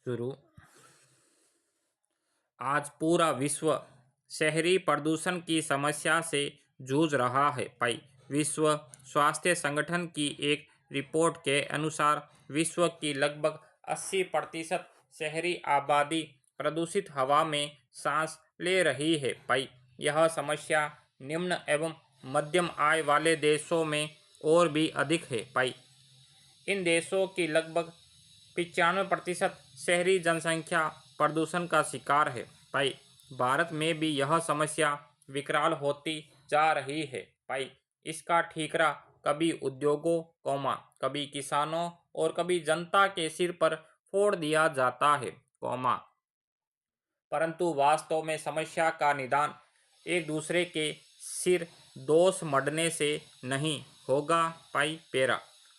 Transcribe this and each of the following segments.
शुरू। आज पूरा विश्व शहरी प्रदूषण की समस्या से जूझ रहा है। विश्व स्वास्थ्य संगठन की एक रिपोर्ट के अनुसार विश्व की लगभग 80% शहरी आबादी प्रदूषित हवा में सांस ले रही है। यह समस्या निम्न एवं मध्यम आय वाले देशों में और भी अधिक है। इन देशों की लगभग 95% शहरी जनसंख्या प्रदूषण का शिकार है। भारत में भी यह समस्या विकराल होती जा रही है। इसका ठीकरा कभी उद्योगों कभी किसानों और कभी जनता के सिर पर फोड़ दिया जाता है। परंतु वास्तव में समस्या का निदान एक दूसरे के सिर दोष मढ़ने से नहीं होगा।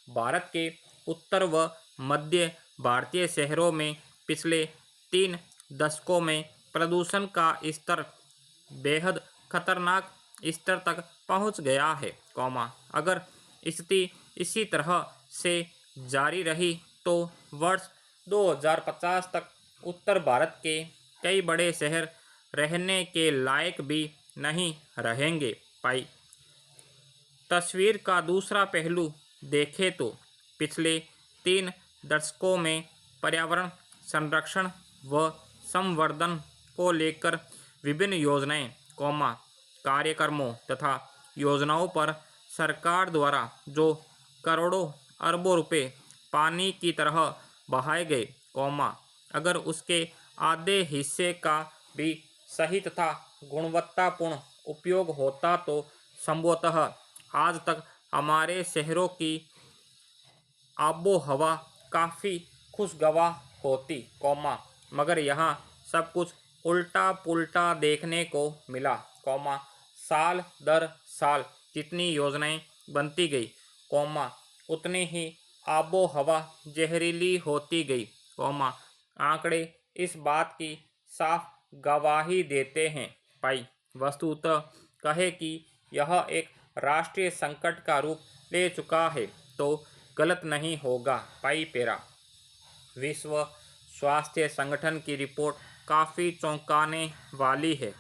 भारत के उत्तर व मध्य भारतीय शहरों में पिछले 3 दशकों में प्रदूषण का स्तर बेहद खतरनाक स्तर तक पहुंच गया है। अगर स्थिति इसी तरह से जारी रही तो वर्ष 2050 तक उत्तर भारत के कई बड़े शहर रहने के लायक भी नहीं रहेंगे। तस्वीर का दूसरा पहलू देखें तो पिछले 3 दशकों में पर्यावरण संरक्षण व संवर्धन को लेकर विभिन्न योजनाएं कार्यक्रमों तथा योजनाओं पर सरकार द्वारा जो करोड़ों अरबों रुपए पानी की तरह बहाए गए, अगर उसके आधे हिस्से का भी सही तथा गुणवत्तापूर्ण उपयोग होता तो संभवतः आज तक हमारे शहरों की आबो हवा काफ़ी खुशगवार होती। मगर यहाँ सब कुछ उल्टा पुल्टा देखने को मिला। साल दर साल जितनी योजनाएं बनती गई, उतनी ही आबो हवा जहरीली होती गई। आंकड़े इस बात की साफ गवाही देते हैं। वस्तुतः कहे कि यह एक राष्ट्रीय संकट का रूप ले चुका है तो गलत नहीं होगा। विश्व स्वास्थ्य संगठन की रिपोर्ट काफ़ी चौंकाने वाली है।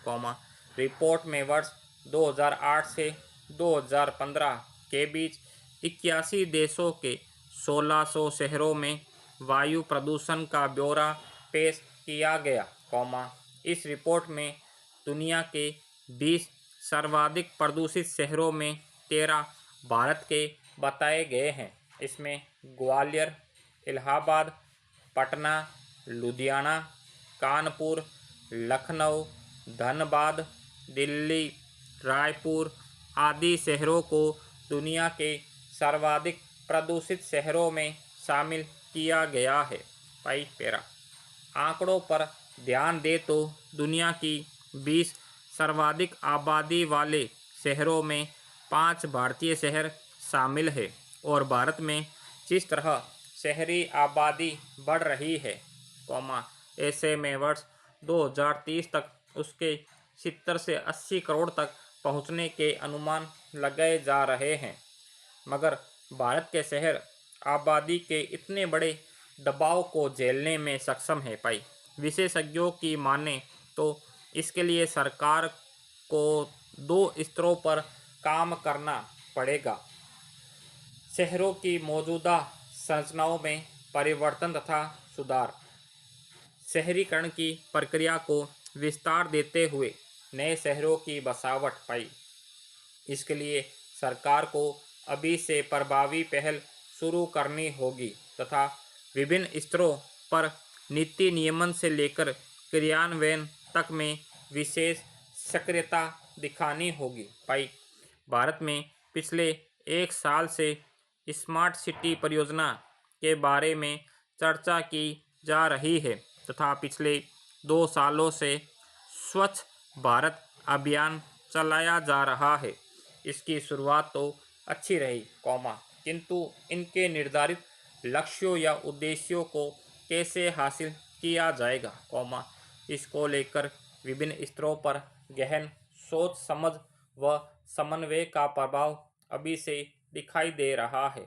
रिपोर्ट में वर्ष 2008 से 2015 के बीच 81 देशों के 1600 शहरों में वायु प्रदूषण का ब्यौरा पेश किया गया। इस रिपोर्ट में दुनिया के 20 सर्वाधिक प्रदूषित शहरों में 13 भारत के बताए गए हैं। इसमें ग्वालियर, इलाहाबाद, पटना, लुधियाना, कानपुर, लखनऊ, धनबाद, दिल्ली, रायपुर आदि शहरों को दुनिया के सर्वाधिक प्रदूषित शहरों में शामिल किया गया है। आंकड़ों पर ध्यान दें तो दुनिया की 20 सर्वाधिक आबादी वाले शहरों में 5 भारतीय शहर शामिल है और भारत में जिस तरह शहरी आबादी बढ़ रही है, ऐसे में वर्ष 2030 तक उसके 70 से 80 करोड़ तक पहुंचने के अनुमान लगाए जा रहे हैं। मगर भारत के शहर आबादी के इतने बड़े दबाव को झेलने में सक्षम है। विशेषज्ञों की माने तो इसके लिए सरकार को 2 स्तरों पर काम करना पड़ेगा। शहरों की मौजूदा संरचनाओं में परिवर्तन तथा सुधार, शहरीकरण की प्रक्रिया को विस्तार देते हुए नए शहरों की बसावट। इसके लिए सरकार को अभी से प्रभावी पहल शुरू करनी होगी तथा विभिन्न स्तरों पर नीति नियमन से लेकर क्रियान्वयन तक में विशेष सक्रियता दिखानी होगी। भारत में पिछले 1 साल से स्मार्ट सिटी परियोजना के बारे में चर्चा की जा रही है तथा पिछले 2 सालों से स्वच्छ भारत अभियान चलाया जा रहा है। इसकी शुरुआत तो अच्छी रही, किंतु इनके निर्धारित लक्ष्यों या उद्देश्यों को कैसे हासिल किया जाएगा, इसको लेकर विभिन्न स्तरों पर गहन सोच समझ व समन्वय का प्रभाव अभी से दिखाई दे रहा है।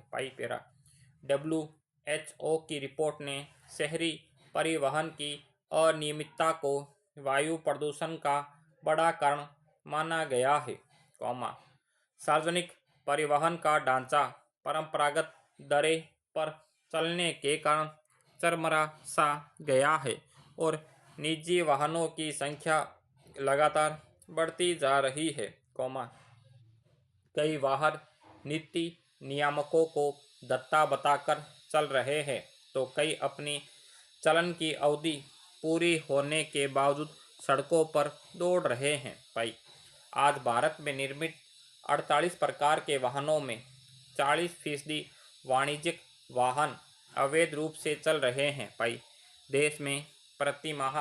WHO की रिपोर्ट ने शहरी परिवहन की अनियमितता को वायु प्रदूषण का बड़ा कारण माना गया है, सार्वजनिक परिवहन का ढांचा परंपरागत दरें पर चलने के कारण चरमरा सा गया है और निजी वाहनों की संख्या लगातार बढ़ती जा रही है, कई वाहन नीति नियामकों को दत्ता बताकर चल रहे हैं तो कई अपनी चलन की अवधि पूरी होने के बावजूद सड़कों पर दौड़ रहे हैं। भाई, आज भारत में निर्मित 48 प्रकार के वाहनों में 40% वाणिज्यिक वाहन अवैध रूप से चल रहे हैं। भाई, देश में प्रति माह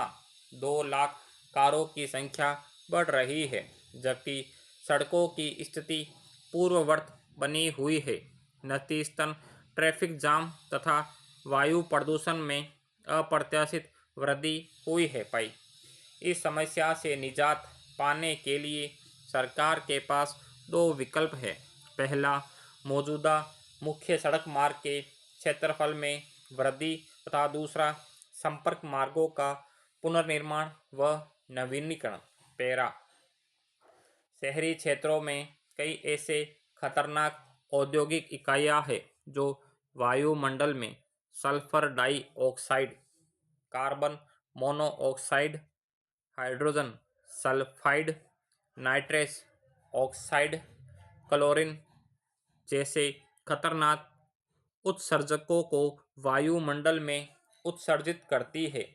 2 लाख कारों की संख्या बढ़ रही है, जबकि सड़कों की स्थिति पूर्ववत बनी हुई है। नतीजतन ट्रैफिक जाम तथा वायु प्रदूषण में अप्रत्याशित वृद्धि हुई है। भाई, इस समस्या से निजात पाने के लिए सरकार के पास 2 विकल्प है। पहला, मौजूदा मुख्य सड़क मार्ग के क्षेत्रफल में वृद्धि तथा दूसरा, संपर्क मार्गों का पुनर्निर्माण व नवीनीकरण। पैरा, शहरी क्षेत्रों में कई ऐसे खतरनाक औद्योगिक इकाइयाँ हैं जो वायुमंडल में sulphur dioxide, carbon monoxide, hydrogen sulphide, nitrous oxide, chlorine जैसे खतरनाक उत्सर्जकों को वायुमंडल में उत्सर्जित करती है।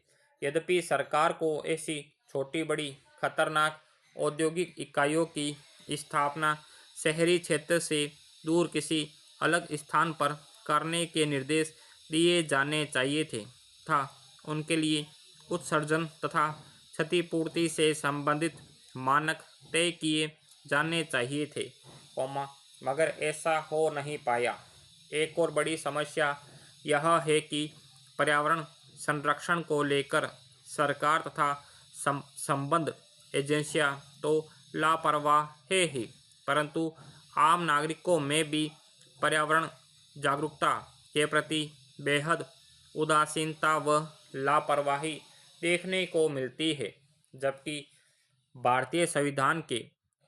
यद्यपि सरकार को ऐसी छोटी बड़ी खतरनाक औद्योगिक इकाइयों की स्थापना शहरी क्षेत्र से दूर किसी अलग स्थान पर करने के निर्देश दिए जाने चाहिए थे तथा उनके लिए उत्सर्जन तथा क्षतिपूर्ति से संबंधित मानक तय किए जाने चाहिए थे, मगर ऐसा हो नहीं पाया। एक और बड़ी समस्या यह है कि पर्यावरण संरक्षण को लेकर सरकार तथा संबद्ध एजेंसियां तो लापरवाह है ही, परंतु आम नागरिकों में भी पर्यावरण जागरूकता के प्रति बेहद उदासीनता व लापरवाही देखने को मिलती है। जबकि भारतीय संविधान के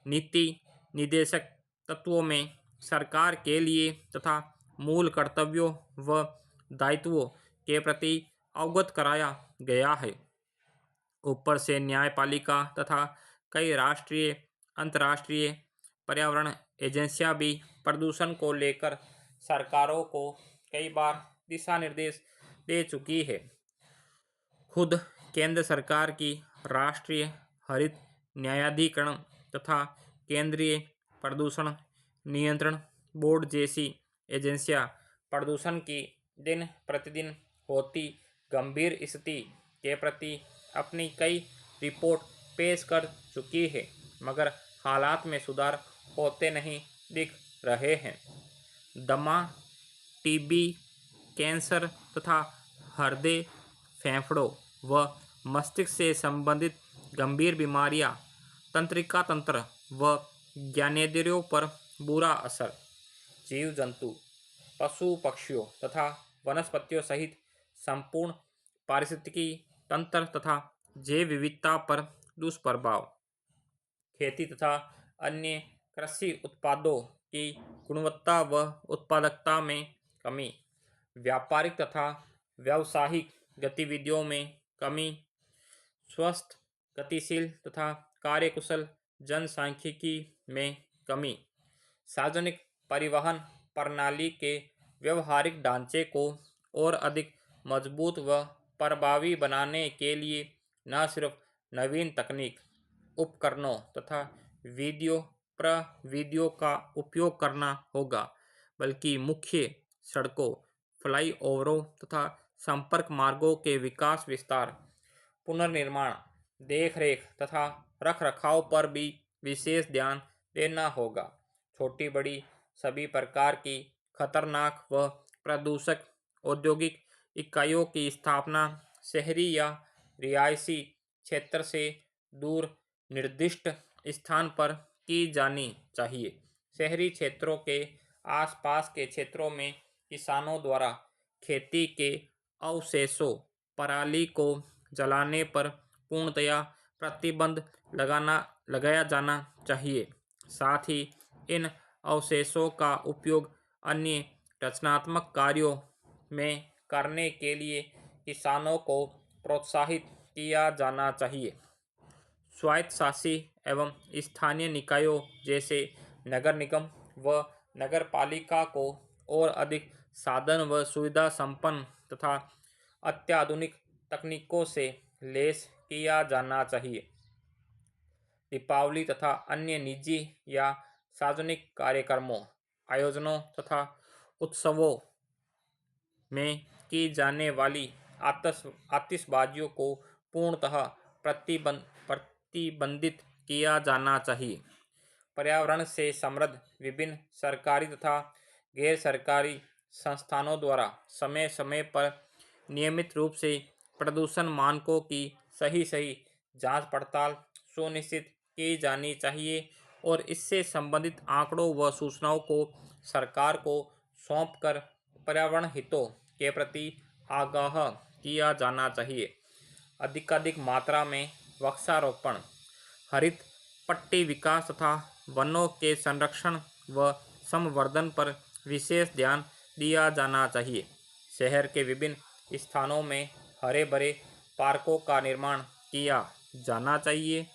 नीति निर्देशक तत्वों में सरकार के लिए तथा मूल कर्तव्यों व दायित्वों के प्रति अवगत कराया गया है, ऊपर से न्यायपालिका तथा कई राष्ट्रीय अंतर्राष्ट्रीय पर्यावरण एजेंसियां भी प्रदूषण को लेकर सरकारों को कई बार दिशा निर्देश दे चुकी है। खुद केंद्र सरकार की राष्ट्रीय हरित न्यायाधिकरण तथा केंद्रीय प्रदूषण नियंत्रण बोर्ड जैसी एजेंसियां प्रदूषण की दिन प्रतिदिन होती गंभीर स्थिति के प्रति अपनी कई रिपोर्ट पेश कर चुकी है, मगर हालात में सुधार होते नहीं दिख रहे हैं। दमा, टीबी, कैंसर तथा हृदय, फेफड़ों व मस्तिष्क से संबंधित गंभीर बीमारियां, तंत्रिका तंत्र व ज्ञानेंद्रियों पर बुरा असर, जीव जंतु, पशु पक्षियों तथा वनस्पतियों सहित संपूर्ण पारिस्थितिकी तंत्र तथा जैव विविधता पर दुष्प्रभाव, खेती तथा अन्य कृषि उत्पादों की गुणवत्ता व उत्पादकता में कमी, व्यापारिक तथा व्यावसायिक गतिविधियों में कमी, स्वस्थ, गतिशील तथा कार्यकुशल जनसांख्यिकी में कमी, सार्वजनिक परिवहन प्रणाली के व्यवहारिक ढांचे को और अधिक मजबूत व प्रभावी बनाने के लिए न सिर्फ नवीन तकनीक, उपकरणों तथा प्रविधियों का उपयोग करना होगा, बल्कि मुख्य सड़कों, फ्लाईओवरों तथा संपर्क मार्गों के विकास विस्तार, पुनर्निर्माण, देखरेख तथा रखरखाव पर भी विशेष ध्यान देना होगा। छोटी बड़ी सभी प्रकार की खतरनाक व प्रदूषक औद्योगिक इकाइयों की स्थापना शहरी या रिहायशी क्षेत्र से दूर निर्दिष्ट स्थान पर की जानी चाहिए। शहरी क्षेत्रों के आसपास के क्षेत्रों में किसानों द्वारा खेती के अवशेषों पराली को जलाने पर पूर्णतया प्रतिबंध लगाया जाना चाहिए। साथ ही इन अवशेषों का उपयोग अन्य रचनात्मक कार्यों में करने के लिए किसानों को प्रोत्साहित किया जाना चाहिए। स्वायत्तशासी एवं स्थानीय निकायों जैसे नगर निगम व नगरपालिका को और अधिक साधन व सुविधा संपन्न तथा अत्याधुनिक तकनीकों से लैस किया जाना चाहिए। दीपावली तथा अन्य निजी या सार्वजनिक कार्यक्रमों, आयोजनों तथा उत्सवों में की जाने वाली आतिशबाजियों को पूर्णतः प्रतिबंधित किया जाना चाहिए। पर्यावरण से समृद्ध विभिन्न सरकारी तथा गैर सरकारी संस्थानों द्वारा समय समय पर नियमित रूप से प्रदूषण मानकों की सही जांच पड़ताल सुनिश्चित की जानी चाहिए और इससे संबंधित आंकड़ों व सूचनाओं को सरकार को सौंपकर पर्यावरण हितों के प्रति आगाह किया जाना चाहिए। अधिकाधिक मात्रा में वृक्षारोपण, हरित पट्टी विकास तथा वनों के संरक्षण व संवर्धन पर विशेष ध्यान दिया जाना चाहिए। शहर के विभिन्न स्थानों में हरे भरे पार्कों का निर्माण किया जाना चाहिए